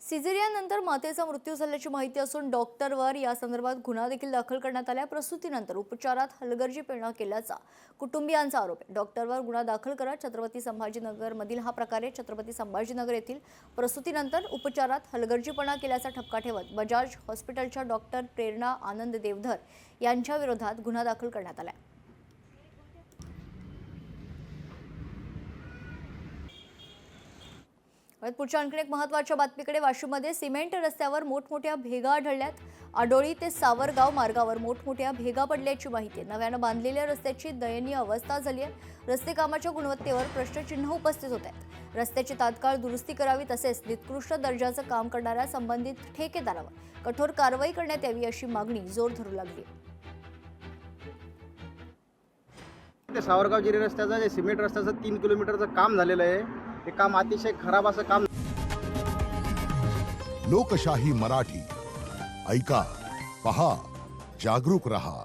सिझेरियननंतर मातेचा मृत्यू झाल्याची माहिती असून डॉक्टरवर या संदर्भात गुन्हा देखील दाखल करण्यात आला. प्रसूतीनंतर उपचारात हलगर्जीपणा केल्याचा कुटुंबियांचा आरोप आहे. डॉक्टरवर गुन्हा दाखल करा. छत्रपती संभाजीनगर मधील हा प्रकार आहे. छत्रपती संभाजीनगर येथील प्रसूतीनंतर उपचारात हलगर्जीपणा केल्याचा ठपका ठेवत बजाज हॉस्पिटलच्या डॉक्टर प्रेरणा आनंद देवधर यांच्या विरोधात गुन्हा दाखल करण्यात आला. पुढच्या आणखी एक महत्त्वाच्या बातमीकडे. वाशिममध्ये सिमेंट रस्त्यावर मोठमोठ्या भेगा आढळल्यात. आडोळी ते सावरगाव मार्गावर मोठमोठ्या भेगा पडल्याची माहिती आहे. नव्यानं बांधलेल्या रस्त्याची दयनीय अवस्था झाली आहे. रस्ते कामाच्या गुणवत्तेवर प्रश्नचिन्ह उपस्थित होत आहेत. रस्त्याची तात्काळ दुरुस्ती करावी तसेच निकृष्ट दर्जाचं काम करणाऱ्या संबंधित ठेकेदारावर कठोर कारवाई करण्यात यावी अशी मागणी जोर धरू लागली. सावरगाव जिरे रस्त्याचं जे सिमेंट रस्त्याचं 3 किलोमीटरचं काम झालेलं आहे. हे काम अतिशय खराब असं काम. लोकशाही मराठी ऐका, पहा, जागरूक रहा.